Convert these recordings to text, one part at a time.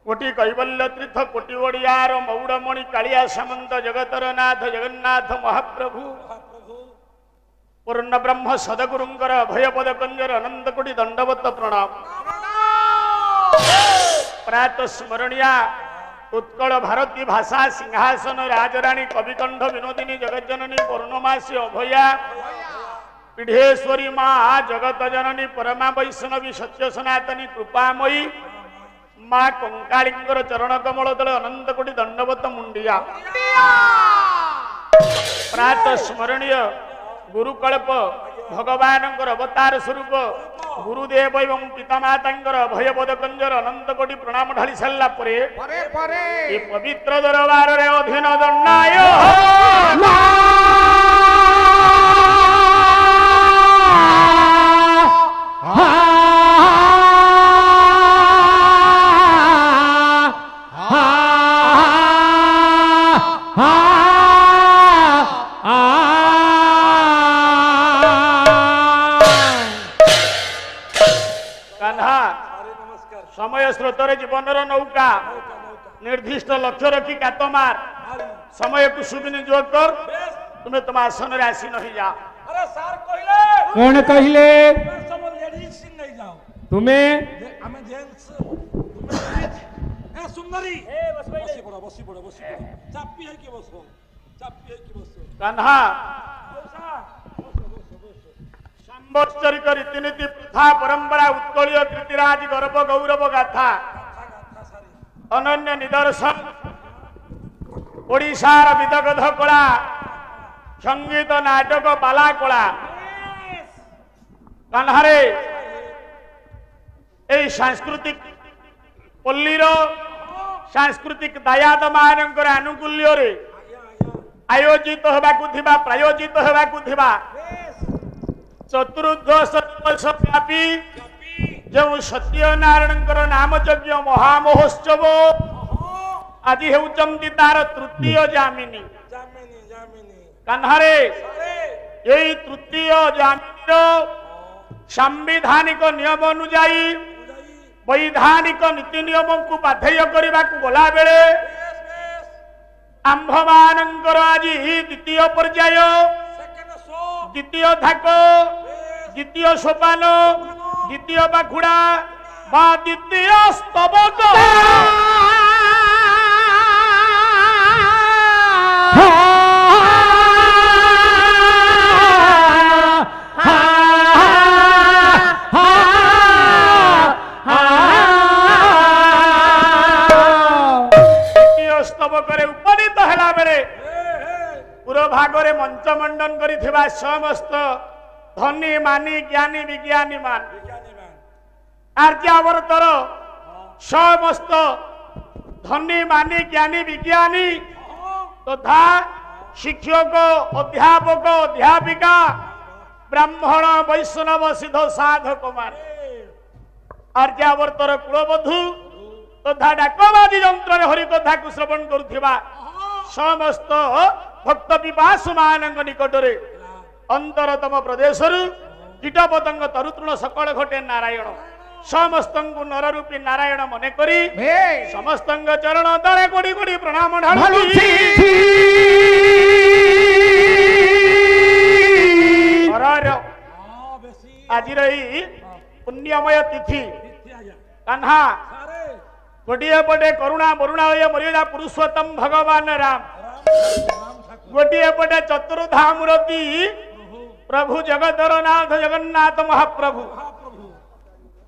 कोटि कैवल्य तीर्थ कोटि ओडियार मौड़मणि कालिया सामंत जगतर नाथ जगन्नाथ महाप्रभु पूर्ण ब्रह्म सदगुरुंकर भयपद कंजर अनंत कोटि दंडवत प्रणाम। प्रात स्मरणिया उत्कल भारती भाषा सिंहासन राजराणी कविकंठ विनोदिनी जगज्जननी पूर्णमासी अभया पीढ़ेश्वरी माँ जगत जननी परमा वैष्णवी सत्य सनातनी कृपामयी माँ कंकालिंगर चरण कमल तले अनंत कोटि दंडवत मुंडिया। प्रात स्मरणीय गुरुकल्प भगवान अवतार स्वरूप गुरुदेव एवं पितामाता भयपद कंजर अनंत कोटि प्रणाम ढाली सारा पवित्र दरबार रे अधीन दंडाय समय स्रोतर जीवन नौका निर्दिष्ट लक्ष्य रखी कातमार समय को सुविनियोग कर तुम्हें तुम आसन रे आसी नहीं जा। अरे सर कहले कौन कहले सब लेडीज नहीं जाओ तुम्हें हमें जेंट्स ए सुंदरी ए बसी पड़ो चापी है कि बसो कान्हा संवत्सरिक रीतिनीति प्रथा परंपरा उत्कलीय कृतिराज गर्व गौरव गाथा अनन्य निदर्शन ओडिशार विदग्ध कला संगीत नाटक बाला कला कान्हारे ए सांस्कृतिक पल्लीर सांस्कृतिक दायाद मानकर आनुकूल्य रे आयोजित होबाकु थिबा प्रायोजित होबाकु थिबा चतुर्दश वर्ष व्यापी जो सत्यनारायण नाम यज्ञ महामहोत्सव आज हेउचंती तार तृतीय जामिनी कान्हारे यही तृतीय जामिनी सांविधानिक नियम अनुजाई वैधानिक नीति नियम को बाध्य करने को गला बेले आंभ मानकर आज द्वितीय पर्याय द्वितीय धाक द्वितीय सोपान द्वितीय बाखुड़ा बा द्वितीय स्तबक द्वितीय स्तबक उपनीत है बेले पूर्व भागरे मंच मंडन करिथिबा समस्त धनी मानी ज्ञानी विज्ञानी मान आर्यावर्तर समस्त धनी मानी ज्ञानी विज्ञानी तथा शिक्षक अध्यापक अध्यापिका ब्राह्मण वैष्णव सिद्ध साधक मान आर्यावर्तर कुलबधु तथा डाकबाजी यंत्र हरिकथा को श्रवण करुथिबा समस्त भक्त पिपासु मानक निकटरे अंतरतम प्रदेश कीटपतंग तरुतृण सकल घटे नारायण समस्त नर रूपी नारायण मन करी समस्त चरण तले कोड़ी कोड़ी प्रणाम ढालुछि। आज पुण्यमय तिथि कान्हा गोटे पटे करुणा मरुणाय मर्यादा पुरुषोत्तम भगवान राम गोटे पटे चतुर्धामूर्ति प्रभु जगतर नाथ जगन्नाथ महाप्रभु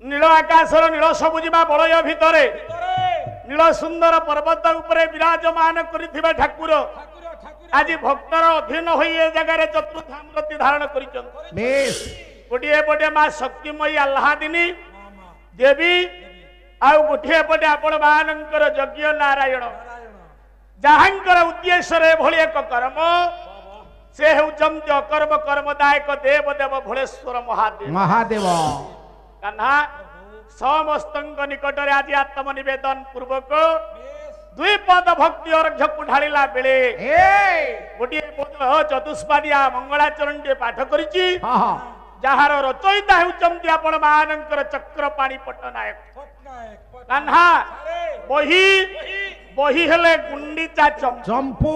नील आकाशर नील सबुजिमा बलय भितरे नील सुंदर पर्वत उपरे विराजमान करिथिबा ठाकुर आज भक्तर अधीन होई ए जगह चतुर्धामूर्ति धारण करिछन। गोटे पटे मां शक्तिमयी आह्लादिनी देवी आउ गोटे पटे आपण मानकर यज्ञ नारायण जहांकर उद्देश्य भली एक कर्म से होचंती अकर्म कर्मदायक देव देव भोलेश्वर महादेव कान्हा समस्त निकट आज आत्म निवेदन पूर्वक दुई पद भक्ति अर्घ्य को ढाला बेले गोटे पद चतुष्पादिया मंगलाचरण पाठ करिछि जार रचयिता होचंती आपण मानकर चक्रपाणी पट्टनायक କାହ୍ନା ଆରେ ବହି ବହି ହେଲେ ଗୁଣ୍ଡିଚା ଚମ୍ପୁ ଚମ୍ପୁ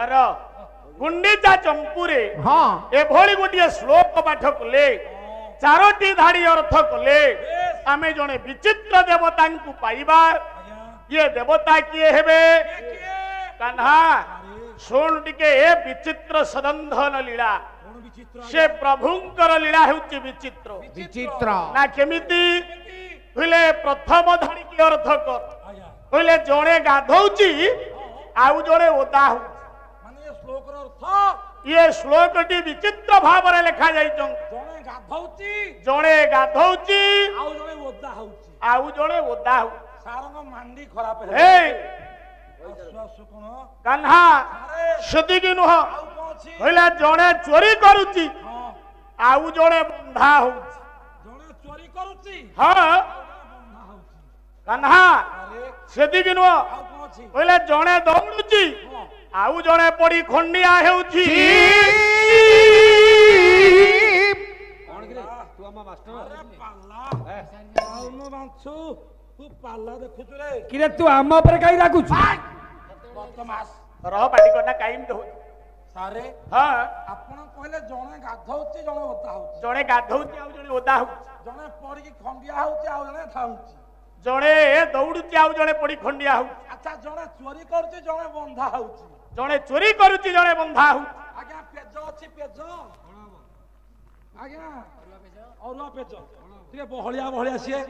ଆର ଗୁଣ୍ଡିଚା ଚମ୍ପୁରେ ହଁ ଏଭଳି ଗୋଟିଏ ଶ୍ଲୋକ ପାଠ କଲେ ଚାରୋଟି ଧାଡି ଅର୍ଥ କଲେ ଆମେ ଜଣେ ବିଚିତ୍ର ଦେବତାଙ୍କୁ ପାଇବା। ଆଜ୍ଞା ଇଏ ଦେବତା କିଏ ହେବେ? କିଏ କାହ୍ନା ଶୁଣ ଟିକେ ଏ ବିଚିତ୍ର ସଦନ୍ଧନ ଲୀଳା। କଣ ବିଚିତ୍ର ସେ ପ୍ରଭୁଙ୍କର ଲୀଳା ହେଉଛି ବିଚିତ୍ର ବିଚିତ୍ର ନା କେମିତି କହିଲେ ପ୍ରଥମ ଧାଡିକି ଅର୍ଥ କର ଆଜ୍ଞା କହିଲେ ଜଣେ ଗାଧଉଛି ଆଉ ଜଣେ ଓଦା ହଉଛି। ମାନେ ଏ ଶ୍ଲୋକର ଅର୍ଥ ଇଏ ଶ୍ଲୋକଟି ବିଚିତ୍ର ଭାବରେ ଲେଖା ଯାଇଛନ୍ତି। ଜଣେ ଗାଧଉଛି ଜଣେ ଗାଧଉଛି ଆଉ ଜଣେ ଓଦା ହଉଛି। ଆଉ ଜଣେ ଓଦା ହଉଛି। ସାରଙ୍କ ମାଣ୍ଡି ଖରାପ ଏଇ ଆସୁ ଆସୁ କଣ କାହ୍ନା ଆରେ ସେତିକି ନୁହଁ ଆଉ କଣ ଅଛି କହିଲେ ଜଣେ ଚୋରି କରୁଛି ହଁ ଆଉ ଜଣେ ବନ୍ଧା ହଉଛି। ଜଣେ ଚୋରି କରୁଛି ହଁ ଆଉ ଜଣେ ବନ୍ଧା ହଉଛି। କାହ୍ନା ଆରେ ସେତିକି ନୁହଁ ଆଉ କଣ ଅଛି କହିଲେ ଜଣେ ଦୌଡୁଛି ହଁ ଆଉ ଜଣେ ପଡି ଖଣ୍ଡିଆ ହେଉଛି। ଆରେ ପାଲା ଆଉ ନ ବାଞ୍ଚୁ ତୁ ପାଲା ଦେଖୁଛୁ ରେ କିରେ ତୁ ଆମ ଉପରେ କାହିଁ ରାଗୁଛୁ? ବଦମାସ ରହ ପାଟି କନା କାହିଁକି ହଉଛି? ସାରେ ହଁ ଆପଣ କହିଲେ ଜଣେ ଗାଧଉଛି ଜଣେ ଓଦା ହଉଛି ଜଣେ ଗାଧଉଛି ଆଉ ଜଣେ ଓଦା ହଉଛି। ଜଣେ ପଡିକି ଖଣ୍ଡିଆ ହଉଛି ଆଉ ଜଣେ ଥାଉଛି। ଜଣେ ଦୌଡୁଛି ଆଉ ଜଣେ ପଡି ଖଣ୍ଡିଆ ହଉଛି। ଆଚ୍ଛା ଜଣେ ଚୋରି କରୁଛି ଜଣେ ବନ୍ଧା ହଉଛି। ଜଣେ ଚୋରି କରୁଛି ଜଣେ ବନ୍ଧା ହଉଛି। ଆଜ୍ଞା ପେଜ ଅଛି ପେଜ ଆଜ୍ଞା ଅରୁଆ ପେଜ ଟିକେ ବହଳିଆ ବହଳିଆ ସିଏ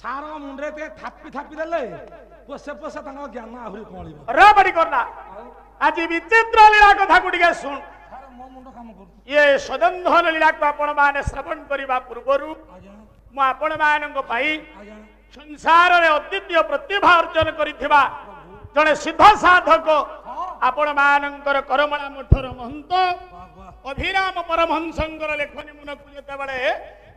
ସାରଙ୍କ ମୁଣ୍ଡରେ ଟିକେ ଥାପି ଥାପି ଦେଲେ ପୋଷେ ପୋଷେ ତାଙ୍କ ଜ୍ଞାନ ଆହୁରି କଳିବ। ର ପାଟି କରନା ଆଜି ବିଚିତ୍ର ଲୀଳା କଥାକୁ ଟିକେ ଶୁଣ। ସାର ମୋ ମୁଣ୍ଡ କାମ କରୁଛି ଇଏ ସଦନ୍ଧନ ଲୀଳାକୁ ଆପଣ ମାନେ ଶ୍ରବଣ କରିବା ପୂର୍ବରୁ ଆଜ୍ଞା ମୁଁ ଆପଣ ମାନଙ୍କ ପାଇଁ ଆଜ୍ଞା ସଂସାରରେ ଅଦ୍ୱିତୀୟ ପ୍ରତିଭା ଅର୍ଜନ କରିଥିବା ଜଣେ ସିଦ୍ଧ ସାଧକ ଆପଣ ମାନଙ୍କର କରମଳା ମଠର ମହନ୍ତ ବାହ ବାହ ଅଭିରାମ ପରମହଂସଙ୍କର ଲେଖନୀ ମୁନକୁ ଯେତେବେଳେ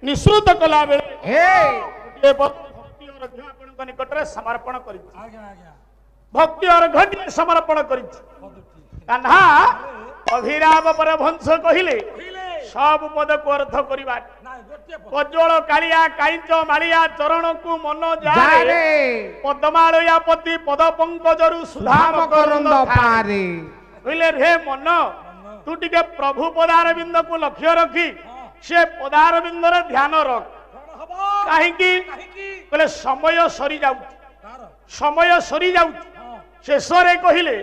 ନିଃସୃତ କଲା ବେଳେ ଗୋଟିଏ ଭକ୍ତି ଅର୍ଘ୍ୟ ଆପଣଙ୍କ ନିକଟରେ ସମର୍ପଣ କରିଛି। ଆଜ୍ଞା ଆଜ୍ଞା ଭକ୍ତି ଅର୍ଘ୍ୟ ସମର୍ପଣ କରିଛି। ପଦୁଟି କାହ୍ନା ଅଭିରାମ ପରମହଂସ କହିଲେ କହିଲେ ସବୁ ପଦକୁ ଅର୍ଥ କରିବା ନାଇଁ ଗୋଟିଏ ପଦ କଜଳ କାଳିଆ କାଇଁଚ ମାଳିଆ ଚରଣକୁ ମନ ଯାରେ ଯାରେ ପଦ୍ମାଳୟା ପତି ପଦ ପଙ୍କଜରୁ ସୁଧାମ ଧାମ କରନ୍ଦ କରନ୍ଦ ପାରେ। ପାରେ କହିଲେ ରେ ମନ ତୁ ଟିକେ ପ୍ରଭୁ ପଦାରବିନ୍ଦକୁ ଲକ୍ଷ୍ୟ ରଖି ସେ ପଦାରବିନ୍ଦରେ ଧ୍ୟାନ ରଖ। କଣ ହବ କାହିଁକି କାହିଁକି କହିଲେ ସମୟ ସରି ଯାଉଛି ତାର ସମୟ ସରି ଯାଉଛି। ହଁ ଶେଷରେ କହିଲେ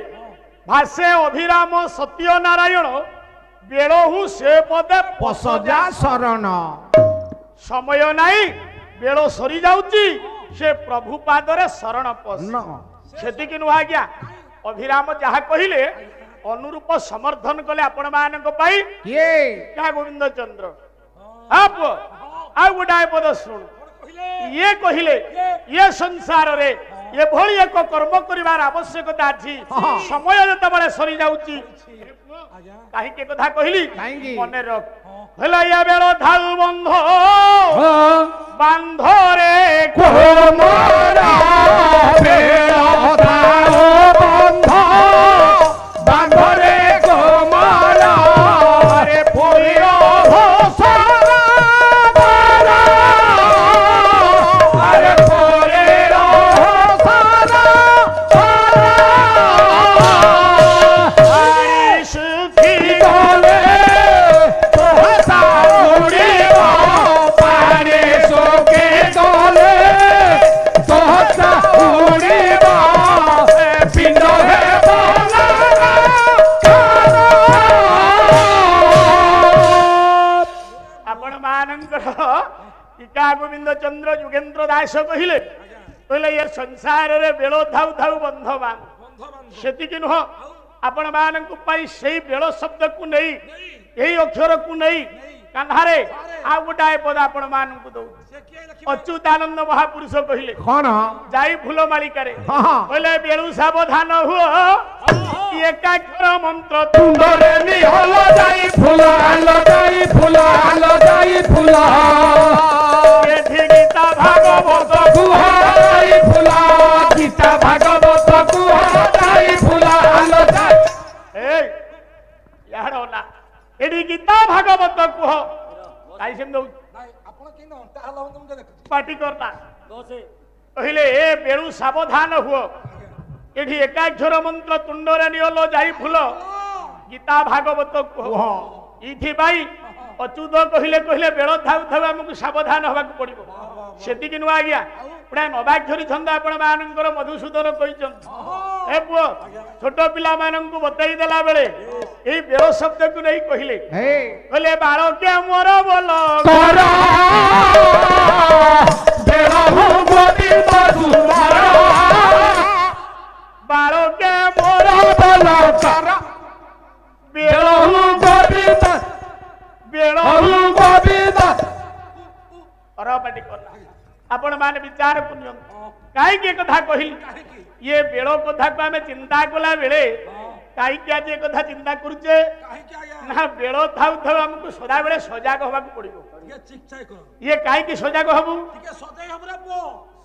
ଭାଷେ ଅଭିରାମ ସତ୍ୟ ନାରାୟଣ ବେଳହୁ ସେ ପଦେ ପଶଜା ଶରଣ ସମୟ ନାହିଁ ବେଳ ସରି ଯାଉଛି ସେ ପ୍ରଭୁ ପାଦରେ ଶରଣ ପଶ। ନ ସେତିକି ନୁହଁ ଆଜ୍ଞା ଅଭିରାମ ଯାହା କହିଲେ ଅନୁରୂପ ସମର୍ଥନ କଲେ ଆପଣ ମାନଙ୍କ ପାଇଁ କିଏ ଯାହା ଗୋବିନ୍ଦ ଚନ୍ଦ୍ର। ହଁ ପୁଅ ଆଉ ଗୋଟାଏ ପଦ ଶୁଣ କଣ କହିଲେ ଇଏ କହିଲେ ଇଏ ସଂସାରରେ ଏଭଳି ଏକ କର୍ମ କରିବାର ଆବଶ୍ୟକତା ଅଛି ହଁ। ସମୟ ଯେତେବେଳେ ସରି ଯାଉଛି ଆଜ୍ଞା କାହିଁକି ଏ କଥା କହିଲି କାହିଁକି? ମନେ ରଖ ହେଲା ୟା ବେଳ ଧାଉ ବନ୍ଧ ବାନ୍ଧରେ କୋମରା ବେଳ ଥାଉ ବନ୍ଧ ବାନ୍ଧରେ କୋମରା ରେ ପୁରିର ଭୋସରା ଧାରା ଆରେ ପୁରିର ଭୋସରା ଆରି ସୁଖୀ ଗଲେ ତୋହତା ଉଡ଼ିବ ପାଣି ଶୋକେ ଗଲେ ତୋହତା ଉଡ଼ିବ ପିଣ୍ଡ ହେବ ଆପଣ ମାନଙ୍କର ଟିକା ଗୋବିନ୍ଦ ଚନ୍ଦ୍ର ଯୁଗେନ୍ଦ୍ର ଦାସ କହିଲେ କହିଲେ ଏ ସଂସାରରେ ବେଳ ଥାଉ ଥାଉ ବନ୍ଧବାନ ବନ୍ଧ ବାନ୍ଧ ସେତିକି ନୁହଁ ଆପଣ ମାନଙ୍କ ପାଇଁ ସେଇ ବେଳ ଶବ୍ଦକୁ ନେଇ ଏହି ଅକ୍ଷରକୁ ନେଇ କାନ୍ଧାରେ ଆଉ ଗୋଟାଏ ପଦ ଆପଣ ମାନଙ୍କୁ ଦଉଛି। ସେ କିଏ ଲେଖିବ ଅଚ୍ୟୁତାନନ୍ଦ ମହାପୁରୁଷ କହିଲେ କଣ ଯାଇ ଫୁଲ ମାଳିକାରେ ହଁ ହଁ କହିଲେ ବେଳୁ ସାବଧାନ ହୁଅ ଏକାକ୍ଷର ମନ୍ତ୍ର ତୁଣ୍ଡରେ ନିହଲ ଯାଇ ଫୁଲ ଆଲ ଯାଇ ଫୁଲ ଆଲ ଯାଇ ଫୁଲ ଏଠି ଗୀତା ଭାଗବତ କୁହ ଯାଇ ଫୁଲ ଗୀତା ଭାଗବତ କୁହ ଯାଇ ଫୁଲ ଆଲ ଯାଇ ଏଇ ଇଆଡ ନା ଏଠି ଗୀତା ଭାଗବତ କୁହ କାହିଁ ସେମିତି ଦଉଛି ନାଇଁ ଆପଣ କେମିତି ଅଣ୍ଟା ହେଲା ମୁଁ ଦେଖୁଛି ପାଟି କରନା କହିଲେ ଏ ବେଳୁ ସାବଧାନ ହୁଅ, ଏଠି ଏକାକ୍ଷର ମନ୍ତ୍ର ତୁଣ୍ଡରେ ନିଅଲ ଯାଇ ଫୁଲ, ଗୀତା ଭାଗବତ କୁହ। ଏଇଥିପାଇଁ ଅଚ୍ୟୁତ କହିଲେ ବେଳ ଥାଉ ଥାଉ ଆମକୁ ସାବଧାନ ହବାକୁ ପଡିବ। ସେତିକି ନୁହଁ ଆଜ୍ଞା, ପୁରା ନବାକ୍ଷରୀ ଛନ୍ଦ ଆପଣ ମାନଙ୍କର ମଧୁସୂଦନ କହିଛନ୍ତି। ଏ ପୁଅ ଛୋଟ ପିଲାମାନଙ୍କୁ ବତେଇ ଦେଲା ବେଳେ ଏଇ ବେଳ ଶବ୍ଦକୁ ନେଇ କହିଲେ ବାଳକେ ମୋର ବୋଲ ବାଳକେ ମୋର ବୋଲ ଆପଣ ମାନେ ବିଚାର କରନ୍ତୁ କାହିଁକି କଥା କହିଲି। ये बेल कथा को आम चिंता कला बेले कहीं आज ये कथा चिंता करुचे ना बेल थाउ थाउ आमको सदा बेले सजाग होगा पड़ो। ये कहीं सजाग हबू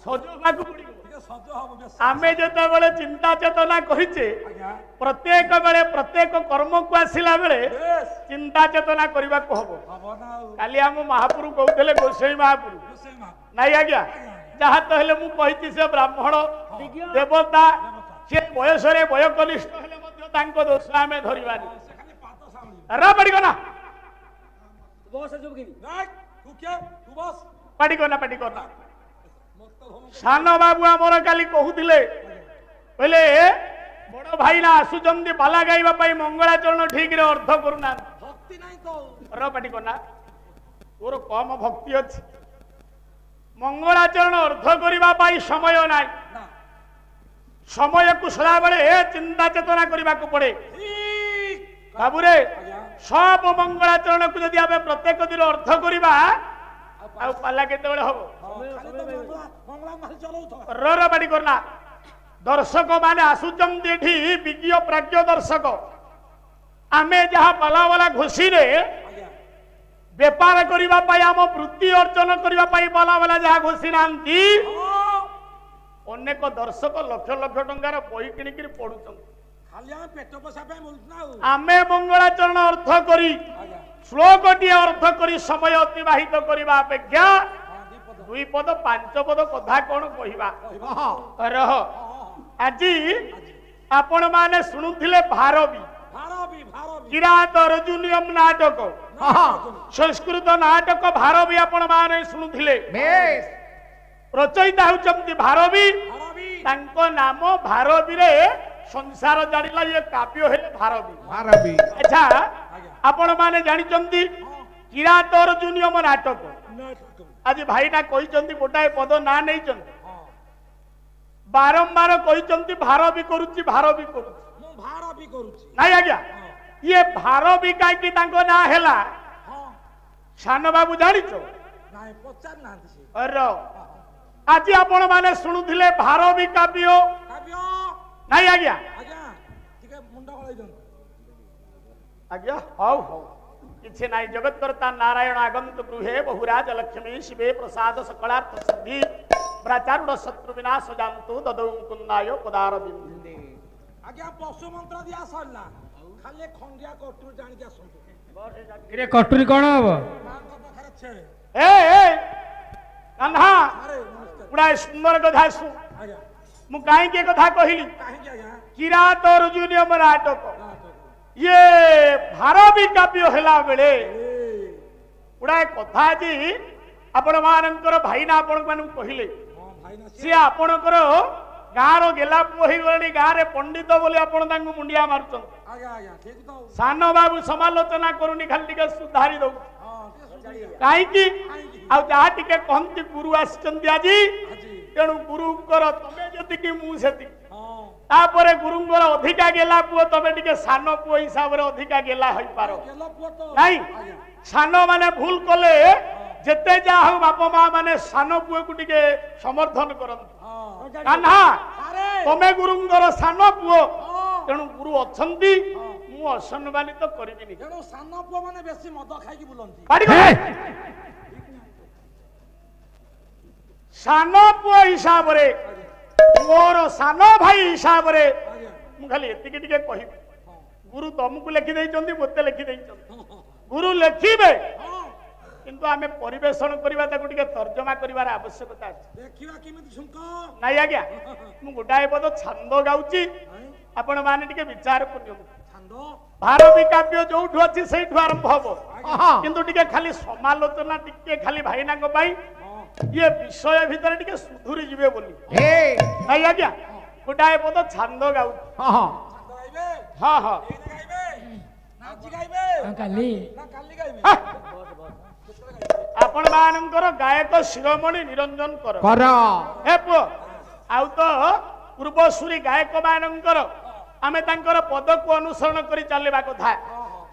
सजवाक पड़ो। आम जो चिंता चेतना करिचे प्रत्येक बेले प्रत्येक कर्म को आसला बेले चिंता चेतना करने को हम। काली आम महापुरु कहते गोसाई महापुरु नाई आज्ञा जहाँ तो हेले मुझे से ब्राह्मण देवता से बयस वय कनिष्ठ दोष आम धरवानी पाटिकना पाटिकना पाटिकना सान बाबू आमर काली कहते कहले बड़ भाई ना आसुचंदी पाला गाइबा मंगलाचरण ठीक रे अर्थ करूना पाटिकना तोर कम भक्ति अच्छी मंगलाचरण अर्थ करने समय ना समय को सदा बेले चिंता चेतना करने को पड़े बाबूरे सब मंगलाचरण को जब आम प्रत्येक दिन अर्थ करवा पाला के हम रबाड़ी करना दर्शक माने आसुचंदी विज्ञ प्राज्ञ दर्शक आमे जहाँ पाला वाला घोषी रे बेपार करने आम वृत्ति अर्जन करने बाला बाला जहाँ घोषी ना अनेक दर्शक लक्ष लक्ष टंकार बही किणिक पढ़ुं आमे मंगलाचरण अर्थ करी श्लोकटी अर्थ करी समय अतिबाहित करने अपेक्षा दुई पद पांच पद कथा कौन कहवा रह आज आपण माने शुणुथिले भारबी किरात अर्जुनियम नाटक संस्कृत नाटक भारबी आपण माने शुणुथिले रचयिता होचंती भारबी तांको नाम भारबी रे संसार जानिला ये काव्य है भारबी। अच्छा आपण माने जानिचंती किरात अर्जुनियम नाटक आज भाईना कहिचंती गोटाए पद ना नहीं चंती बारंबार कहिचंती भारबी करूची नहीं आज्ञा ये भारबी कहीं तांको ना हेला सान बाबू जानिच आज आपण माने शुणुथिले भारबी काव्य नहीं आज्ञा आज्ञा हौ हौ किछि नाई जगत्कर्ता नारायण आगंत गृहे बहुराज लक्ष्मी शिवे प्रसाद सकलार्थ सिद्धि प्राचारूढ़ शत्रु विनाश जानतु ददौ कुंदाय पदार बिंदे आज्ञा पशु मंत्र दिया सरला खाली खंडिया कटुरी जानि के आसंतु रे कटुरी कोन हबो ए कान्हा पुरा सुंदर कथा सु मु काई के कथा कहिली किरात अर्जुनियम नाटक ये भारबी काव्य हेला बेले पुरा कथा जी आपण मानकर भाईना आपण मानु कहिले से आपणकर गाँव गेला पुओ गले गाँव में पंडित बोली आपण मुंडिया मारुचन सान बाबू समालोचना करूनी खाली सुधारी दौ कहीं जहाँ टे कहती गुरु आसचंदी आज तेणु गुरुंकर तमे जति मुझे तापर गुरुंकर अधिका गेला पुओ तमे टिके सान पुओ हिसाब से अधिका गेला हो पार नहीं सान माने भूल कले जेते जा हो बाप माँ माने सान पुओ को टिके समर्थन करंती कान्हा तमे गुरुंगर सान पुओ तेणु गुरु अच्छंती मु असम्मानित करिबिनी तेणु सान पुओ माने बेसी मद खाइकी बुलंती सान पुओ हिसाब रे मोर सान भाई हिसाब रे मु खाली एतिके टिके कहि गुरु तुमको लिखि दैचंती मते लिखि दैचंती गुरु लिखिबे କିନ୍ତୁ ଆମେ ପରିବେଷଣ କରିବା ତାକୁ ଟିକେ ତର୍ଜମା କରିବାର ଆବଶ୍ୟକତା ଅଛି। ଦେଖିବା କେମିତି ଶୁଙ୍କ ନାଇଁ ଆଜ୍ଞା, ମୁଁ ଗୋଟାଏ ପଦ ଛାନ୍ଦ ଗାଉଛି, ଆପଣ ମାନେ ଟିକେ ବିଚାରକୁ ନିଅନ୍ତୁ। ଛାନ୍ଦ ଭାରତୀ କାବ୍ୟ ଯୋଉଠୁ ଅଛି ସେଇଠୁ ଆରମ୍ଭ ହବ, ହଁ କିନ୍ତୁ ଟିକେ ଖାଲି ସମାଲୋଚନା ଟିକେ ଖାଲି ଭାଇନାଙ୍କ ପାଇଁ ଇଏ ବିଷୟ ଭିତରେ ଟିକେ ସୁଧୁରି ଯିବେ ବୋଲି। ହେ ନାଇଁ ଆଜ୍ଞା, ଗୋଟାଏ ପଦ ଛାନ୍ଦ ଗାଉଛି। ହଁ ହଁ ଛାନ୍ଦ ଗାଇବେ ହଁ ହଁ ଏଇନେ ଗାଇବେ ନା ଆଜି ଗାଇବେ କାଲି ନା କାଲି ଗାଇବେ ହା! କେତେବେଳେ ଗାଇବେ ଆପଣ ମାନଙ୍କର ଗାୟକ ଶିରୋମଣି ନିରଞ୍ଜନ କର କର ହେ ପୁଅ, ଆଉ ତ ପୂର୍ବସୂରୀ ଗାୟକ ମାନଙ୍କର ଆମେ ତାଙ୍କର ପଦକୁ ଅନୁସରଣ କରି ଚାଲିବା କଥା।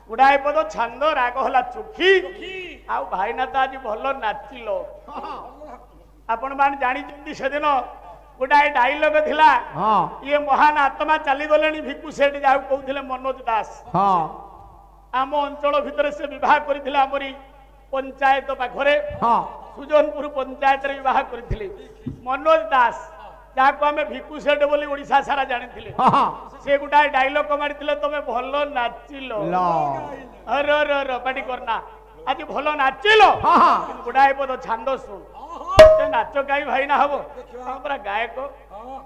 ଗୁଡାଏ ପଦ ଛାନ୍ଦ ରାଗ ହେଲା ଚୋଖି। ଆଉ ଭାଇନା ତ ଆଜି ଭଲ ନାଚିଲ। ଆପଣ ମାନେ ଜାଣିଛନ୍ତି ସେଦିନ ଗୋଟାଏ ଡାଇଲଗ ଥିଲା, ହଁ ଇଏ ମହାନ ଆତ୍ମା ଚାଲିଗଲେଣି ଭିକୁ ସେଠ ଯାହାକୁ କହୁଥିଲେ ମନୋଜ ଦାସ। ହଁ ଆମ ଅଞ୍ଚଳ ଭିତରେ ସେ ବିବାହ କରିଥିଲେ, ଆମରି ପଞ୍ଚାୟତ ପାଖରେ ହଁ ସୁଜନପୁର ପଞ୍ଚାୟତରେ ବିବାହ କରିଥିଲେ ମନୋଜ ଦାସ, ଯାହାକୁ ଆମେ ଭିକୁ ସେଠ ବୋଲି ଓଡିଶା ସାରା ଜାଣିଥିଲେ। ହଁ ସେ ଗୋଟାଏ ଡାଇଲଗ ମାରିଥିଲେ, ତମେ ଭଲ ନାଚିଲ। ଲ ପାଟି କରନା, ଆଜି ଭଲ ନାଚିଲ। ହଁ ହଁ କିନ୍ତୁ ଗୋଟାଏ ପଦ ଛାନ୍ଦ ଶୁଣ, ସେ ନାଚ କାହିଁ ଭାଇନା ହବ, ହଁ ପରା ଗାୟକ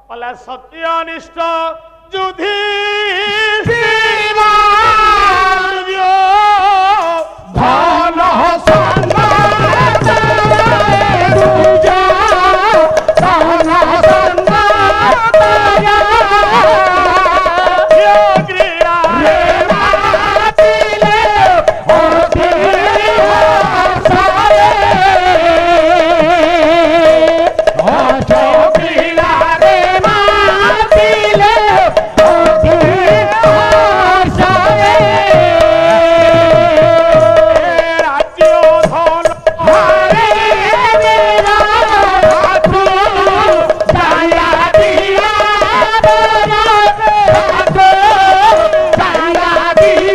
ପଲା ସତ୍ୟ ନିଷ୍ଠ ଯୁଧି ଭଲ ସଂଗାତ ପୂଜା ଭଲ ସଂଗାତ କ୍ରୀଡ଼ା ରେ ମାତିଲେ ଅତି ହସରେ ଅଚକିଳାରେ ମାତିଲେ ଅତି ହସରେ ରାଜ୍ୟ ଧନ ହରେ মেরা হাতু জায়া দিয়া বরা হাতু জায়া দিয়া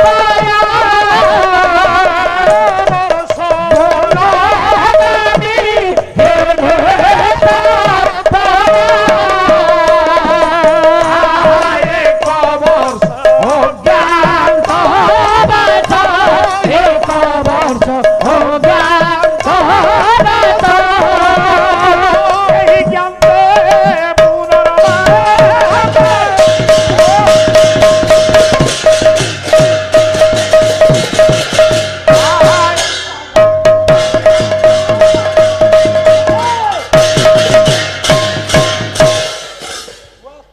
বরা সোনা নদী হে হে আয়ে কবর অজ্ঞান হবাছ হে কবর অজ্ঞান হবাছ ଏହି ଜ୍ଞାନ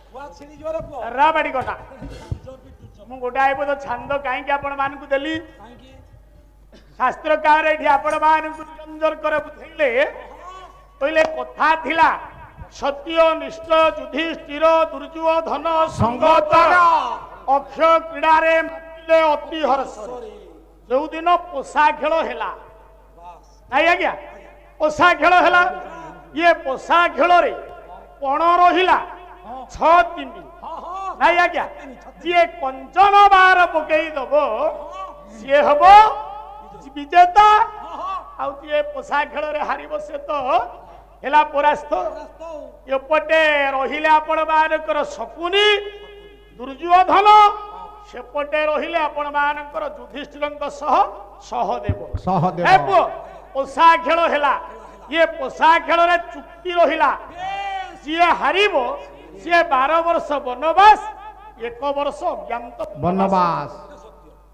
କୁଆ ଛିଣି ଯିବାର ପୁଅ ରାବାଡି କଥା। ମୁଁ ଗୋଟାଏ ପଦ ଛାନ୍ଦ କାହିଁକି ଆପଣ ମାନଙ୍କୁ ଦେଲି, କାହିଁକି ଶାସ୍ତ୍ରକାର ଏଠି ଆପଣ ମାନଙ୍କୁ ନିରଞ୍ଜନ କର ବୁଝେଇଲେ, କହିଲେ କଥା ଥିଲା ସତ୍ୟ ନିଷ୍ଠ ଯୁଧିଷ୍ଠିର ଦୁର୍ଯ୍ୟୋଧନ ସଙ୍ଗତର ଅକ୍ଷୟ କ୍ରୀଡ଼ାରେ ମାତିଲେ ଅତି ହର୍ଷ। ଯୋଉଦିନ ପୋଷା ଖେଳ ହେଲା, ନାଇଁ ଆଜ୍ଞା, ପୋଷା ଖେଳ ହେଲା, ଇଏ ପୋଷା ଖେଳରେ ପଣ ରହିଲା 6 ଦିନ। ନାଇଁ ଆଜ୍ଞା, ଯିଏ କଞ୍ଚନ ବାର ପକେଇ ଦବ ସିଏ ହବ ବିଜେତା, ଆଉ ଯିଏ ପୋଷା ଖେଳରେ ହାରିବ ସେ ତ ହେଲା ପରାସ୍ତ। ଏପଟେ ରହିଲେ ଆପଣ ମାନଙ୍କର ଶକୁନି ଦୁର୍ଯ୍ୟୋଧନ, ସେପଟେ ରହିଲେ ଆପଣ ମାନଙ୍କର ଯୁଧିଷ୍ଠିରଙ୍କ ସହ ସହଦେବ। ସହଦେବ ହେ ପୁଅ, ପୋଷା ଖେଳ ହେଲା, ଇଏ ପୋଷା ଖେଳରେ ଚୁକ୍ତି ରହିଲା, ଯିଏ ହାରିବ ସିଏ 12 ବର୍ଷ ବନବାସ, 1 ବର୍ଷ ଅଜ୍ଞାତ বনবাস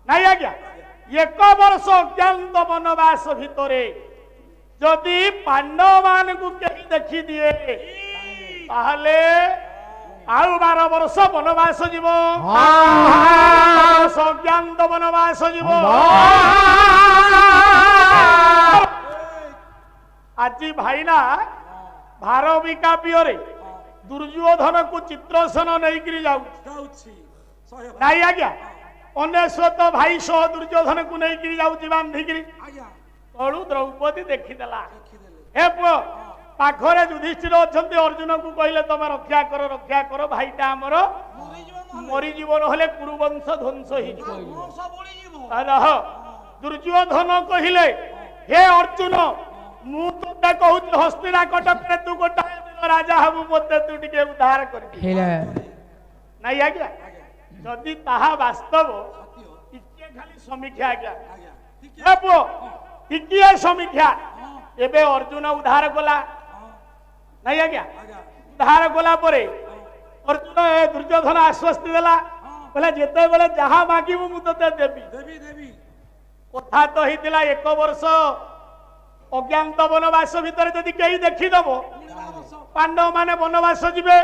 ନାଇଁ ଆଜ୍ଞା, 1 ବର୍ଷ ଅଜ୍ଞାତ ବନବାସ ଭିତରେ ଯଦି ପାଣ୍ଡବ ମାନଙ୍କୁ କେହି ଦେଖିଦିଏ ତାହେଲେ ଆଉ 12 ବର୍ଷ ବନବାସ ଯିବ, ଅଜ୍ଞାତ ବନବାସ ଯିବ। ଆଜି ଭାଇନା ଭାରବୀ କାବ୍ୟରେ ଦୁର୍ଯ୍ୟୋଧନକୁ ଚିତ୍ରସେନ ନେଇକିରି ଯାଉଛି, ଯାଉଛି ନାଇଁ ଆଜ୍ଞା, ଅନେଶ୍ୱତ ଭାଇ ସହ ଦୁର୍ଯ୍ୟୋଧନକୁ ନେଇକିରି ଯାଉଛି ବାନ୍ଧିକିରି। ଆଜ୍ଞା ତଳୁ ଦ୍ରୌପଦୀ ଦେଖିଦେଲା। ଦେଖିଦେଲେ ହେ ପୁଅ, ପାଖରେ ଯୁଧିଷ୍ଠିର ଅଛନ୍ତି, ଅର୍ଜୁନକୁ କହିଲେ ତମେ ରକ୍ଷା କର, ଭାଇଟା ଆମର ମରିଯିବ, ନହେଲେ କୁରୁବଂଶ ଧ୍ୱଂସ ହେଇଯିବ। ଦୁର୍ଯ୍ୟୋଧନ କହିଲେ, ହେ ଅର୍ଜୁନ, ମୁଁ ତୋତେ କହୁଛି ହସ୍ତିନା କଟକରେ ତୁ ଗୋଟାଏ ଦିନ ରାଜା ହବୁ, ମତେ ତୁ ଟିକେ ଉଦ୍ଧାର କରିବୁ। ନାଇଁ ଆଜ୍ଞା, ଯଦି ତାହା ବାସ୍ତବ ଟିକେ ଖାଲି ସମୀକ୍ଷା ଆଜ୍ଞା। ହେ ପୁଅ, ଟିକିଏ ସମୀକ୍ଷା ଏବେ ଅର୍ଜୁନ ଉଦ୍ଧାର କଲା ନାଇଁ ଆଜ୍ଞା ଉଦ୍ଧାର କଲା ପରେ ଅର୍ଜୁନ ଦୁର୍ଯ୍ୟୋଧନ ଆଶ୍ୱସ୍ତି ଦେଲା କହିଲା ଯେତେବେଳେ ଯାହା ମାଗିବୁ ମୁଁ ତତେ ଦେବି ଦେବି ଦେବି କଥା ତ ହେଇଥିଲା 1 ବର୍ଷ ଅଜ୍ଞାତ ବନବାସ ଭିତରେ ଯଦି କେହି ଦେଖିଦବ ପାଣ୍ଡବ ମାନେ ବନବାସ ଯିବେ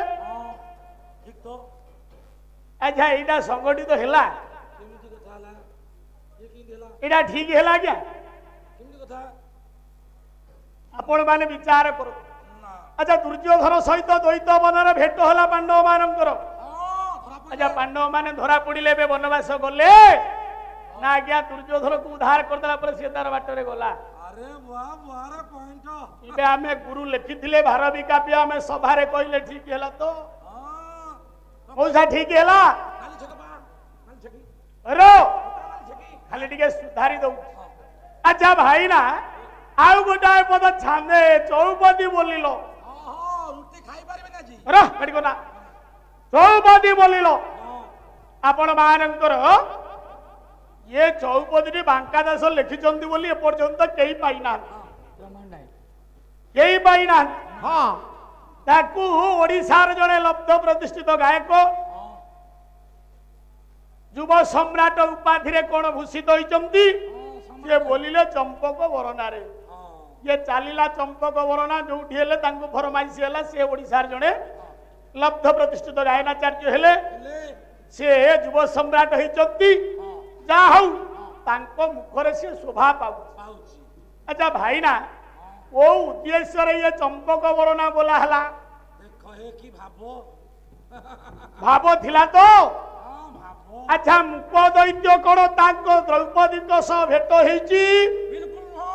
ଠିକ ତ ଆଚ୍ଛା ଏଇଟା ସଂଗଠିତ ହେଲା କେମିତି କଥା ହେଲା ଇଏ କେମିତି ହେଲା ଏଇଟା ଠିକ ହେଲା ଆଜ୍ଞା କେମିତି କଥା ଆପଣ ମାନେ ବିଚାର କର ନା ଆଚ୍ଛା ଦୁର୍ଯ୍ୟୋଧନ ସହିତ ଦ୍ୱୈତ ବନରେ ଭେଟ ହେଲା ପାଣ୍ଡବ ମାନଙ୍କର ଧରା ପଡିଲା। ଆଚ୍ଛା ପାଣ୍ଡବ ମାନେ ଧରା ପଡିଲେ ଏବେ ବନବାସ ଗଲେ ନା ଆଜ୍ଞା ଦୁର୍ଯ୍ୟୋଧନକୁ ଉଦ୍ଧାର କରିଦେଲା ପରେ ସେ ତାର ବାଟରେ ଗଲା ଆରେ ବାହ ବାହାର ପଏଣ୍ଟ ଏବେ ଆମେ ଗୁରୁ ଲେଖିଥିଲେ ଭାରବୀ କାବ୍ୟ ଆମେ ସଭାରେ କହିଲେ ଠିକ ହେଲା ତ ମଉସା ଠିକ ହେଲା ଖାଲି ଛକ ପା ଖାଲି ଛକି रो ଖାଲି ଛକି ଖାଲି ଟିକେ ସୁଧାରି ଦଉ ଆଚ୍ଛା ଭାଇନା ଆଉ ଗୋଟାଏ ପଦ ଛାନ୍ଦେ ଚୌପଦୀ ବୋଲିଲ ଓହୋ ରୁଟି ଖାଇ ପାରିବେନି ଆଜି ନା ଚୌପଦୀ ବୋଲିଲ ଆପଣ ମାନଙ୍କର ଇଏ ଚୌପଦୀଟି ବାଙ୍କା ଦାସ ଲେଖିଛନ୍ତି ବୋଲି ଏପର୍ଯ୍ୟନ୍ତ କେହି ପାଇନାହାନ୍ତି କେହି ପାଇନାହାନ୍ତି ହଁ ତାକୁ ଓଡ଼ିଶାର ଜଣେ ଲବ୍ଧ ପ୍ରତିଷ୍ଠିତ ଗାୟକ ଯୁବ ସମ୍ରାଟ ଉପାଧିରେ କଣ ଭୂଷିତ ହୋଇଛନ୍ତି ସିଏ ବୋଲିଲେ ଚମ୍ପକ ବରନାରେ ଇଏ ଚାଲିଲା ଚମ୍ପକ ବରନା ଯୋଉଠି ହେଲେ ତାଙ୍କୁ ଫରମାଇସି ହେଲା ସିଏ ଓଡ଼ିଶାର ଜଣେ ଲବ୍ଧ ପ୍ରତିଷ୍ଠିତ ଗାୟନାଚାର୍ଯ୍ୟ ହେଲେ ସିଏ ଯୁବ ସମ୍ରାଟ ହେଇଛନ୍ତି ଯାହା ହଉ ତାଙ୍କ ମୁଖରେ ସିଏ ଶୋଭା ପାଉଛି ପାଉଛି ଆଚ୍ଛା ଭାଇନା କୋଉ ଉଦ୍ଦେଶ୍ୟରେ ଇଏ ଚମ୍ପକ ବରନା ବୋଲା ହେଲା ଦେଖ ହେ କି ଭାବ ଭାବ ଥିଲା ତ ହଁ ଭାବ ଆଚ୍ଛା ମୁକ ଦୈତ୍ୟ କଣ ତାଙ୍କ ଦ୍ରୌପଦୀଙ୍କ ସହ ଭେଟ ହେଇଛି ବିଲକୁଲ ନୁହଁ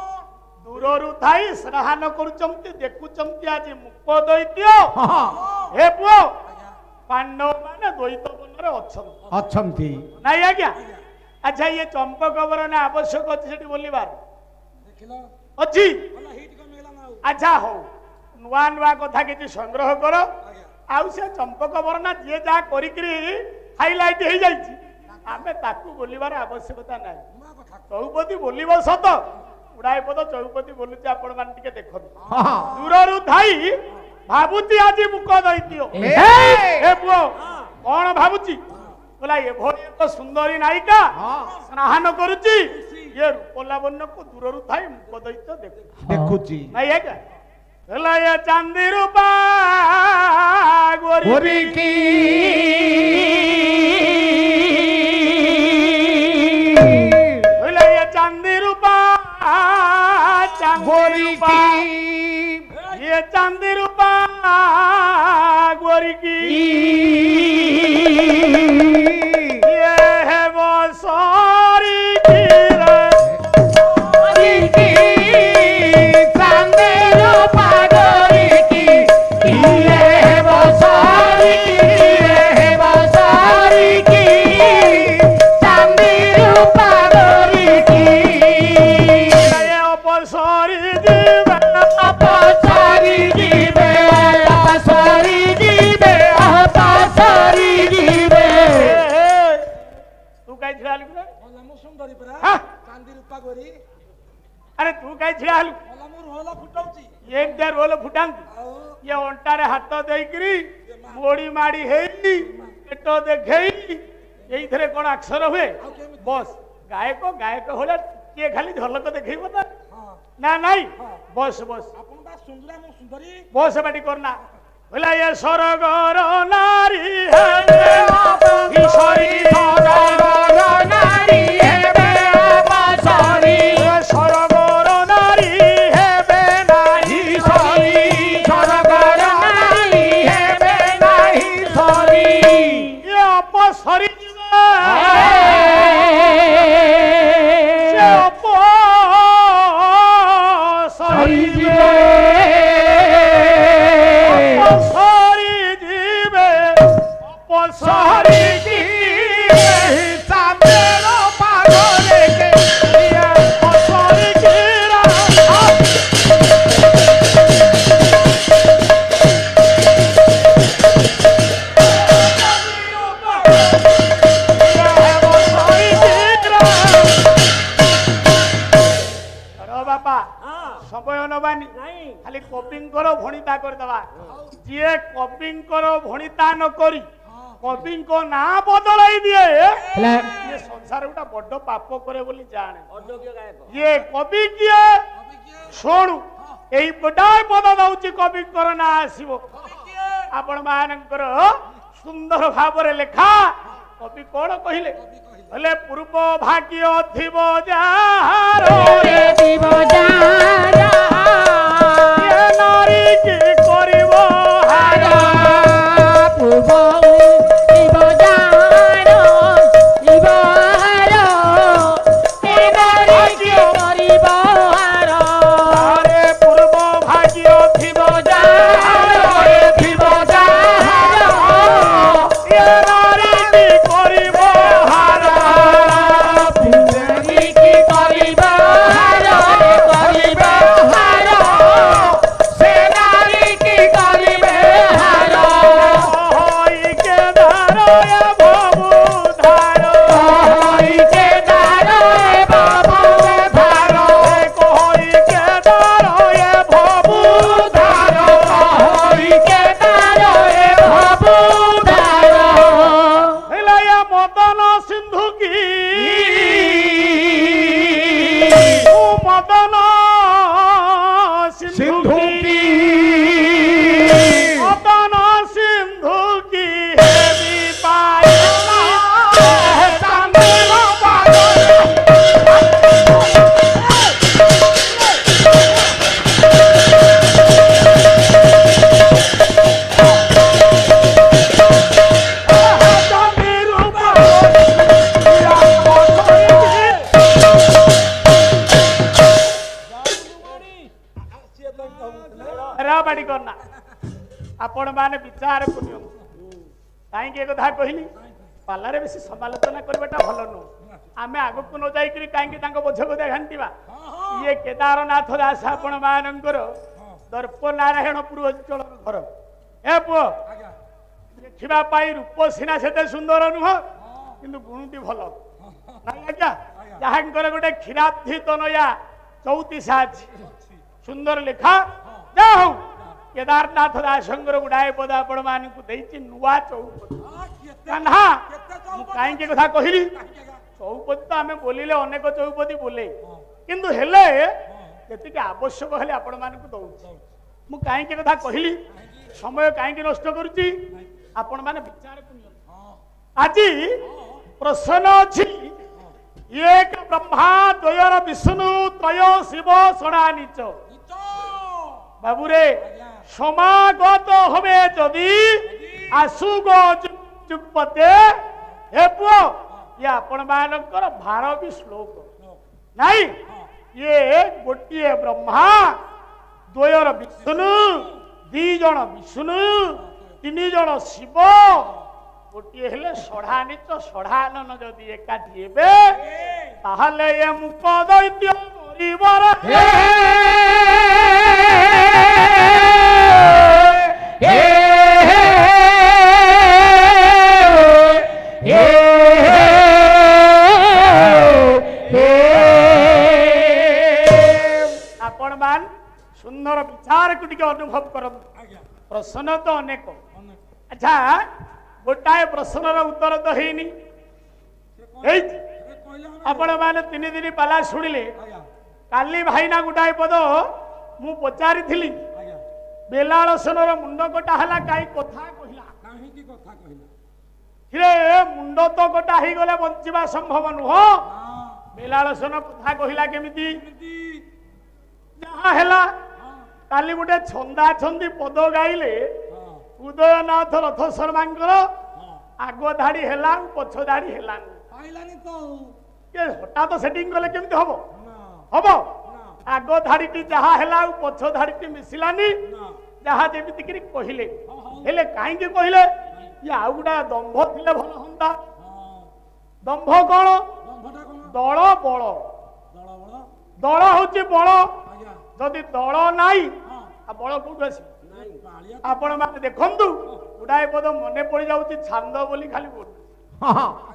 ଦୂରରୁ ଥାଇ ସ୍ନାନ କରୁଛନ୍ତି ଦେଖୁଛନ୍ତି ଆଜି ମୁକ ଦୈତ୍ୟ ହଁ ହେ ପୁଅ ଆଜ୍ଞା ପାଣ୍ଡବ ମାନେ ଦ୍ୱୈତ ବନରେ ଅଛନ୍ତି ଅଛନ୍ତି ନାଇଁ ଆଜ୍ଞା ଆଚ୍ଛା ଇଏ ଚମ୍ପକ ବରନା ଆବଶ୍ୟକ ଅଛି ସେଠି ବୋଲିବାର ଦେଖିଲ ଅଛି ଭଲ ହିଟ କମିଗଲା ନା ଆଉ ଆଚ୍ଛା ହଉ ନୂଆ ନୂଆ କଥା କିଛି ସଂଗ୍ରହ କର ଆଜ୍ଞା ଆଉ ସେ ଚମ୍ପକ ବରନା ଯିଏ ଯାହା କରିକିରି ହାଇଲାଇଟ ହେଇଯାଇଛି ଆମେ ତାକୁ ବୋଲିବାର ଆବଶ୍ୟକତା ନାହିଁ ନୂଆ କଥା ଚୌପଦୀ ବୋଲିବ ସତ ଗୁଡାଏ ପଦ ଚୌପଦୀ ବୋଲୁଛି ଆପଣ ମାନେ ଟିକେ ଦେଖନ୍ତୁ ହଁ ଦୂରରୁ ଥାଇ ଭାବୁଛି ଆଜି ମୁକ ଦୈତ୍ୟ ଏ ଏ ପୁଅ କଣ ଭାବୁଛି ବୋଲା ଏଭଳି ଏକ ସୁନ୍ଦରୀ ନାୟିକା ହଁ ସ୍ନାନ କରୁଛି ଇଏ ରୂପ ଲାବଣ୍ୟକୁ ଦୂରରୁ ଥାଇ ମୁକ ଦୈତ୍ୟ ଦେଖୁ ଦେଖୁଛି ନାଇଁ ଆଜ୍ଞା ହେଲା ଏ ଚାନ୍ଦି ରୂପା ଗୋରି ଗୋରିକି ହେଲା ଏ ଚାନ୍ଦି ରୂପା ଚାନ୍ଦି ରୂପା ଗୋରିକି ये चांदी रूपा गोरी की ये है वो सारी की रे। ये अपसारी तू काय छिड़ालू रे? ଭଲ ମୁଁ ସୁନ୍ଦରୀ ପରା ହଁ। ଚାନ୍ଦି ରୂପା ଗୋରି अरे तू काय छिड़ालू ଭଲ ମୁଁ ରୋଲ ଫୁଟଉଛି एक दे रोल फुटांती ଆଉ ये अंटारे हाथ देकरी मोड़ी माड़ी हेई पेट देखई एइथरे कोन अक्षर हुए बस गायक गायक होला के खाली झलक देखैबो ना ହଁ ना नहीं बस बस ଆପଣ ବା ସୁନ୍ଦରା ମୁଁ ସୁନ୍ଦରୀ बस बाटी करना बोला ये स्वर्गर नारी है ईश्वरी स्वर्गर नारी है बेनाही ये अपसरी अपसरी जीवे अपसरी ଯିଏ କବିଙ୍କର ଭଣିତା ନ କରି କବିଙ୍କ ନାଁ ବଦଳାଇ ଦିଏ ହେଲେ ଇଏ ସଂସାର ଗୋଟେ ବଡ ପାପ କରେ ବୋଲି ଜାଣେ। ଇଏ କବି କିଏ ଶୁଣୁ ଏଇ ଗୋଟାଏ ପଦ ଦଉଛି କବିଙ୍କର ନାଁ ଆସିବ ଆପଣ ମାନଙ୍କର ସୁନ୍ଦର ଭାବରେ ଲେଖା। କବି କଣ କହିଲେ ହେଲେ ପୂର୍ବ ଭାଗ୍ୟ ଥିବ ଯାହାର ଦିବ ଯାରା ଏ ନାରୀ କି କରିବ ହାର ପୂର୍ବ ଦିବ ଯାରା ଦିବ ହାର ଏ ନାରୀ କି କରିବ ହାର ଆରେ ପୂର୍ବ ଭାଗ୍ୟ ଥିବ ଯାହାର ଦିବ ଯାରା ଏ ନାରୀ କି କରିବ ହାର ନାରୀ କି କରିବ ହାର କରିବ ହାର ସେ ନାରୀ କି କରିବେ ହାର ହୋଇ କେଦାର ଏ ଭବୁ ଧାର ହୋଇ କେଦାର ଏ ବାବୁ ଧାର ହୋଇ କେଦାର ଏ ଭବୁ ଧାର ହୋଇ କେଦାର ଏ ବାବୁ ଧାର ହେଲା ଏ ମଦନ ସିନ୍ଧୁ କି ମଦନ ସିନ୍ଧୁ କି মদন সিন্ধু কি হেবি পায় ରାବାଡ଼ି କରନା ଆପଣ ମାନେ ବିଚାର କରିବେ କାହିଁକି ଏ କଥା କହିଲି ପାଲାରେ ବେଶୀ ସମାଲୋଚନା କରିବାଟା ଭଲ ନୁହଁ। ଆମେ ଆଗକୁ ନ ଯାଇକରି କାହିଁକି ତାଙ୍କ ବୋଝକୁ ଘାଣ୍ଟିବା। ଇଏ କେଦାରନାଥ ଦାସ ଆପଣ ମାନଙ୍କର ଦର୍ପ ନାରାୟଣପୁର ଅଞ୍ଚଳର ଘର। ଏ ପୁଅ ଦେଖିବା ପାଇଁ ରୂପ ସିନା ସେତେ ସୁନ୍ଦର ନୁହଁ କିନ୍ତୁ ଗୁଣଟି ଭଲ ନାଇଁ ଆଜ୍ଞା। ଯାହାଙ୍କର ଗୋଟେ କ୍ଷୀରାବ୍ଧି ତନୟା ଚଉତିଶା ଅଛି ସୁନ୍ଦର ଲେଖା ଯା ହଉ କେଦାରନାଥ ଦାସଙ୍କର ଗୁଡାଏ ପଦ ଆପଣ ମାନଙ୍କୁ ଦେଇଛି ନୂଆ ଚୌପଦୀ। କାହ୍ନା ମୁଁ କାହିଁକି କଥା କହିଲି ଚୌପଦୀ ତ ଆମେ ବୋଲିଲେ ଅନେକ ଚୌପଦୀ ବୋଲେ କିନ୍ତୁ ହେଲେ ଯେତିକି ଆବଶ୍ୟକ ହେଲେ ଆପଣ ମାନଙ୍କୁ ଦଉଛି। ମୁଁ କାହିଁକି କଥା କହିଲି ସମୟ କାହିଁକି ନଷ୍ଟ କରୁଛି ଆପଣ ମାନେ ବିଚାର କରନ୍ତୁ। ଆଜି ପ୍ରଶ୍ନ ଅଛି ଏକ ବ୍ରହ୍ମା ଦ୍ୱୟର ବିଷ୍ଣୁ ତ୍ରୟ ଶିବ ଷଡ଼ା ନିଚ ବାବୁରେ সমাগত হবে যদি আসুগ যুগপতে হে পুଅ ଇଏ ଆପଣ ମାନଙ୍କର 12 ଶ୍ଲୋକ ନାଇଁ। ଇଏ ଗୋଟିଏ ବ୍ରହ୍ମା ଦ୍ୱୟର ବିଷ୍ଣୁ ଦି ଜଣ ବିଷ୍ଣୁ ତିନି ଜଣ ଶିବ ଗୋଟିଏ ହେଲେ ଷଢ଼ାନିଚ ଷଢ଼ାନନ ଯଦି ଏକାଠି ହେବେ ତାହେଲେ ଏ ମୁକ ଦୈତ୍ୟ ମରିବାର ଆପଣ ମାନ ସୁନ୍ଦର ବିଚାରକୁ ଟିକେ ଅନୁଭବ କରନ୍ତୁ। ପ୍ରଶ୍ନ ତ ଅନେକ ଆଚ୍ଛା ଗୋଟାଏ ପ୍ରଶ୍ନର ଉତ୍ତର ତ ହେଇନି ହେଇଛି। ଆପଣ ମାନେ 3 ଦିନ ପାଲା ଶୁଣିଲେ କାଲି ଭାଇନା ଗୋଟାଏ ପଦ ମୁଁ ପଚାରିଥିଲି ବେଲାଳସନର ମୁଣ୍ଡ କଟା ହେଲା କାହିଁ କଥା କହିଲା ରେ ମୁଣ୍ଡ ତ କଟା ହେଇଗଲେ ବଞ୍ଚିବା ସମ୍ଭବ ନୁହଁ। ବେଲାଳସନ କଥା କହିଲା କେମିତି ଯାହା ହେଲା କାଲି ଗୋଟେ ଛନ୍ଦା ଛନ୍ଦି ପଦ ଗାଇଲେ ଉଦୟନାଥ ରଥ ଶର୍ମାଙ୍କର ଆଗ ଧାଡି ହେଲା ପଛ ଧାଡି ହେଲାନି ହଠାତ୍ ସେଟିଂ କଲେ କେମିତି ହବ ହବ ଆଗ ଧାଡିଟି ଯାହା ହେଲା ଆଉ ପଛ ଧାଡିଟି ମିଶିଲାନି ଯାହା ଯେମିତି କରି କହିଲେ ହେଲେ କାହିଁକି କହିଲେ ଇଏ ଆଉ ଗୋଟା ଦମ୍ଭ ଥିଲେ ଭଲ ହୁଅନ୍ତା। ଦମ୍ଭ କଣ ଦଳ ବଳ ଦଳ ହଉଛି ବଳ ଯଦି ଦଳ ନାହିଁ ଆଉ ବଳ କୋଉଠୁ ଆସିବ ଆପଣ ମାନେ ଦେଖନ୍ତୁ ଗୁଡାଏ ପଦ ମନେ ପଡି ଯାଉଛି ଛାନ୍ଦ ବୋଲି ଖାଲି ବୋଲୁ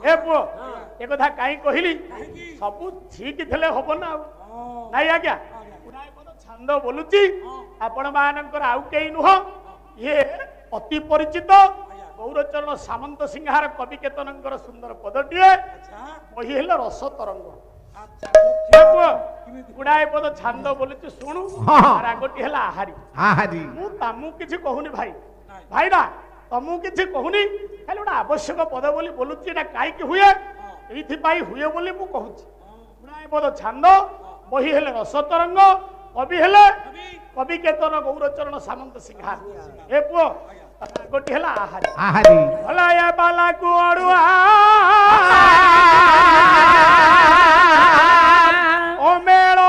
ଏ ପୁଅ ଏ କଥା କାହିଁ କହିଲି ସବୁ ଠିକ ଥିଲେ ହବ ନା ଆଉ ନାଇଁ ଆଜ୍ଞା ଗୁଡାଏ ପଦ ଛାନ୍ଦ ବୋଲୁଛି ଆପଣ ମାନଙ୍କର ଆଉ କେହି ନୁହଁ ये अति परिचित गौरचरण सामंत सिंहार कवि केतनଙ୍କର ସୁନ୍ଦର ପଦଟିଏ ବହି ହେଲେ ରସ ତରଙ୍ଗ। ଗୁଡାଏ ପଦ ଛାନ୍ଦ ବୋଲୁଛି ଶୁଣୁ। ରାଗଟି ହେଲା ଆହାରି। ଆହାରି ମୁଁ ତମକୁ କିଛି କହୁନି ଭାଇ, ଭାଇନା ତମକୁ କିଛି କହୁନି, ଖାଲି ଗୋଟେ ଆବଶ୍ୟକ ପଦ ବୋଲି ବୋଲୁଛି। ଏଟା କାହିଁକି ହୁଏ? ଏଇଥିପାଇଁ ହୁଏ ବୋଲି ମୁଁ କହୁଛି। ଗୁଡାଏ ପଦ ଛାନ୍ଦ, ବହି ହେଲେ ରସ ତରଙ୍ଗ, କବି ହେଲେ କବି କେତନ ଗୌରଚରଣ ସାମନ୍ତ ସିଂହାର। ଏ ପୁଅ ଗୋଟି ହେଲା ଆହାରି। ଆହାରି ଭଲାୟା ବାଲାକୁ ଅଡୁଆ ଅମେଳ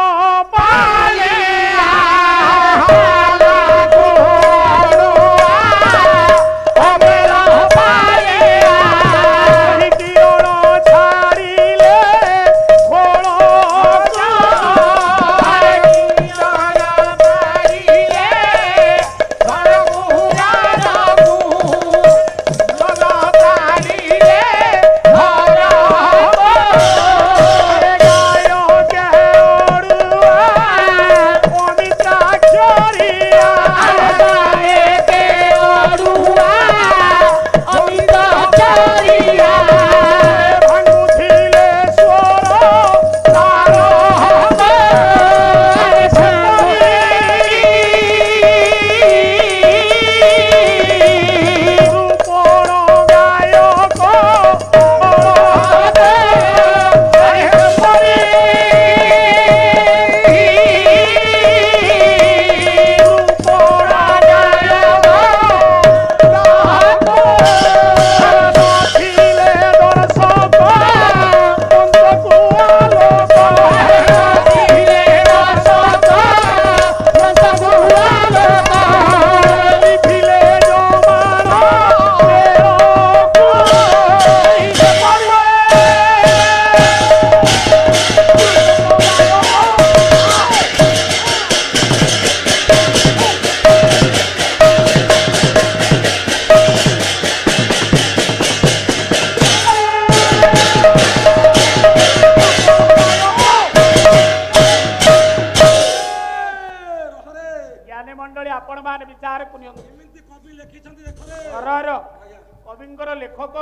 कविंकर लेखक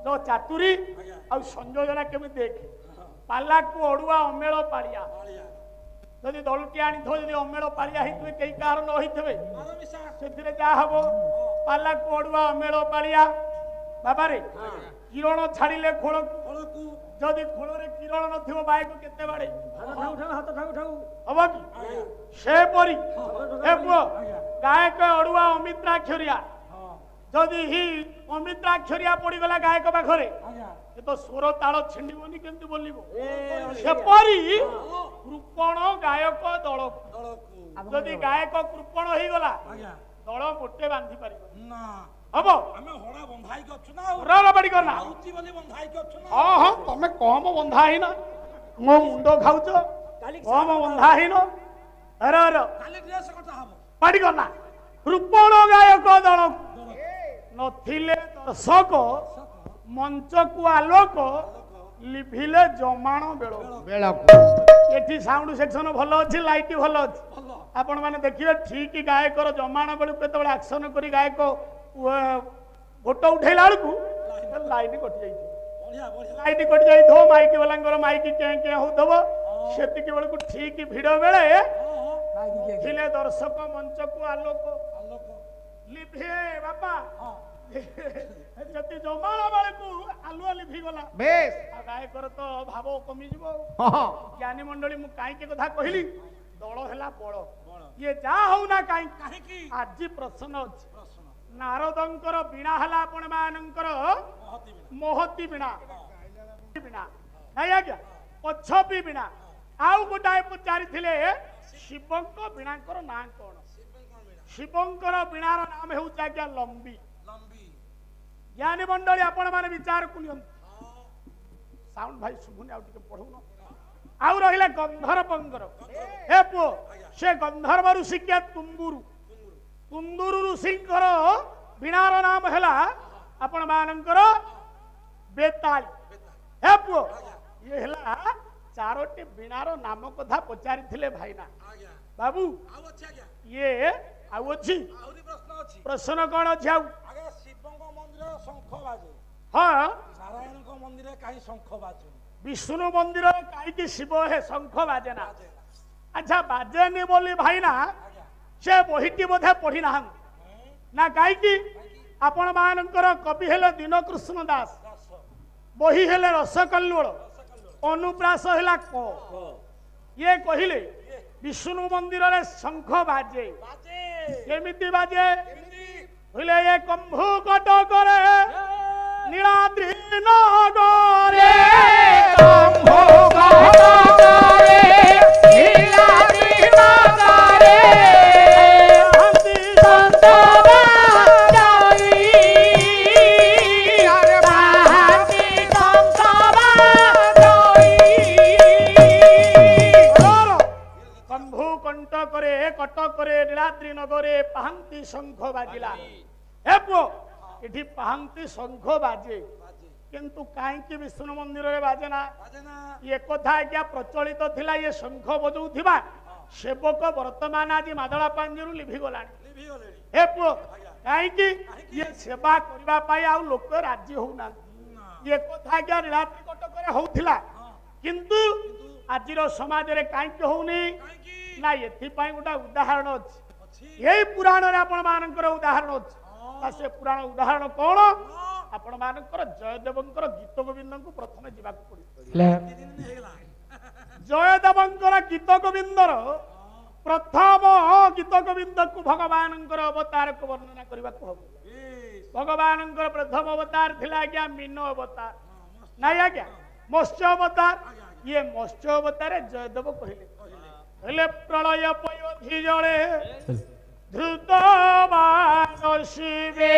जो चातुरी आ संयोजना केमी देख पाला को अड़ुआ अमेल पाड़िया जदि दलटी आनी जदि अमेल पाड़िया होइतबे कई कार न होइतबे सेथिरे जा हबो पाला को अड़ुआ अमेल पाड़िया बाबा रे किरण छाड़िले खोल जदि खोल रे किरण नथिबो बाय को केते बाड़े हाथ ठाऊ ठाऊ हबो की से परी ए पुओ गायक अड़ुआ अमित्राक्षरिया जदि ही अमित्राक्षरिया पड़ी गला गायक पाखरे ये तो स्वर ताल छिंडीबनी केमती बोलिबो सेपरी कृपण गायक दल जदि गायक कृपण होई गला दल मोटे बांधी पारिबो ना हबो हमें होड़ा बंधाई के अछु ना होड़ा बाड़ी करना आउती बोली बंधाई के अछु ना हां हां तमे कम बंधा ही ना मो मुंडो खाउचो कम बंधा ही न अरे अरे काली ड्रेस कथा हबो बाड़ी करना कृपण गायक दल नथिले दर्शक मंच को आलोक लिभिले जमाण बेल एठी साउंड सेक्शन भल अछि लाइट भल अछि आपण माने देखिए ठीक गायकर जमाण बेल केतबे एक्शन करी गायक फोटो उठैला बेलकू लाइट कटि जाई बढ़िया बढ़िया लाइट कटि जाई थो माइक वालांगर माइक के के होतबो सेतिके बेलकू ठीक भिड़ बेले थिले दर्शक मंच को आलोक लिभे बापा जति जमाण बेलकू आलुआ लिभि गला बेस गायकर तो भाव कमी जिवो ज्ञानी मंडली मु काई के कथा कहिली दळ हैला बळ ये जा हो ना काई काहे की आज प्रश्न अछि नारदंकर बीणा हला आपण मानंकर मोहती बीणा बीणा नाही आज्ञा पछपी बीणा आउ गोटाए पचारि थिले शिवंकर बीणाकर नाम कोन शिवंकर बीणार नाम हेउछ आज्ञा लंबी ज्ञानी मंडली आपण माने विचार कुनियन साउंड भाई सुभुनी आउ टिके पढौ न आउ रहिला गंधर्वंकर हे पो से गंधर्व ऋषि के तुम्बुरु कुंदुरु ऋषिंकर बीणार नाम हैला आपण मानंकर बेताली हे पो ये हैला चारोटी बीणार नाम कथा पचारि थिले भाईना बाबू ये आउ अछि ଅଛି ପ୍ରଶ୍ନ କଣ ଅଛି ଆଉ? ଆଜ୍ଞା ଶିବଙ୍କ ମନ୍ଦିରରେ ଶଙ୍ଖ ବାଜେ ହଁ, ନାରାୟଣଙ୍କ ମନ୍ଦିରରେ କାହିଁ ଶଙ୍ଖ ବାଜୁନି ବିଷ୍ଣୁ ମନ୍ଦିରରେ କାହିଁକି ଶିବ ହେ ଶଙ୍ଖ ବାଜେ ନା? ଆଚ୍ଛା, ବାଜେନି ବୋଲି ଭାଇନା ଆଜ୍ଞା ସେ ବହିଟି ବୋଧେ ପଢି ନାହାନ୍ତି ନା? କାହିଁକି? ଆପଣ ମାନଙ୍କର କବି ହେଲେ ଦୀନକୃଷ୍ଣ ଦାସ, ଦାସ ବହି ହେଲେ ରସକଲ୍ଲୋଳ, ଅନୁପ୍ରାସ ହେଲା କ। ଇଏ କହିଲେ ବିଷ୍ଣୁ ମନ୍ଦିରରେ ଶଙ୍ଖ ବାଜେ। ବାଜେ କେମିତି ବାଜେ? କେମିତି କହିଲେ ଏ କମ୍ଭୁ କଟକରେ ନୀଳାଦ୍ରି ନଗରେ କମ୍ଭୁ କଣ୍ଟକରେ କଟକରେ ନୀଳାଦ୍ରି ନଗରେ ପାହାନ୍ତି ଶଙ୍ଖ ବାଜିଲା। ଏ ପୁଅ, ଏଠି ପାହାନ୍ତି ଶଙ୍ଖ ବାଜେ, କିନ୍ତୁ କାହିଁକି ବିଷ୍ଣୁ ମନ୍ଦିରରେ ବାଜେ ନା? ବାଜେ ନା ଏ କଥା ଆଜ୍ଞା ପ୍ରଚଳିତ ଥିଲା। ଇଏ ଶଙ୍ଖ ବଜଉଥିବା ସେବକ ବର୍ତ୍ତମାନ ଆଜି ମାଦଳା ପାଞ୍ଜିରୁ ଲିଭିଗଲାଣି। ଲିଭି ଗଲେଣି ଏ ପୁଅ, କାହିଁକି? ଇଏ ସେବା କରିବା ପାଇଁ ଆଉ ଲୋକ ରାଜି ହଉନାହାନ୍ତି। ଏ କଥା ଆଜ୍ଞା ନୀଳାଦ୍ରି କଟକରେ ହଉଥିଲା, କିନ୍ତୁ ଆଜିର ସମାଜରେ କାହିଁକି ହଉନି କାହିଁକି ନା? ଏଥିପାଇଁ ଗୋଟେ ଉଦାହରଣ ଅଛି। ଅଛି ଏଇ ପୁରାଣରେ ଆପଣ ମାନଙ୍କର ଉଦାହରଣ ଅଛି। ସେ ପୁରାଣ ଉଦାହରଣ କଣ? ଆପଣ ମାନଙ୍କର ଜୟଦେବଙ୍କର ଗୀତ ଗୋବିନ୍ଦଙ୍କୁ ପ୍ରଥମେ ଯିବାକୁ ପଡିବ। ଦି ଦିନ ହେଇଗଲା ଜୟଦେବଙ୍କର ଗୀତ ଗୋବିନ୍ଦର ପ୍ରଥମ ଗୀତ ଗୋବିନ୍ଦକୁ ଭଗବାନଙ୍କର ଅବତାରକୁ ବର୍ଣ୍ଣନା କରିବାକୁ ହବ। ଭଗବାନଙ୍କର ପ୍ରଥମ ଅବତାର ଥିଲା ଆଜ୍ଞା ମୀନ ଅବତାର, ନାଇଁ ଆଜ୍ଞା ମତ୍ସ୍ୟ ଅବତାର। ଇଏ ମତ୍ସ୍ୟ ଅବତାରେ ଜୟଦେବ କହିଲେ ପ୍ରଳୟ ପୟୋଧି ଜଳେ ଧୃତ ମାନସିବେ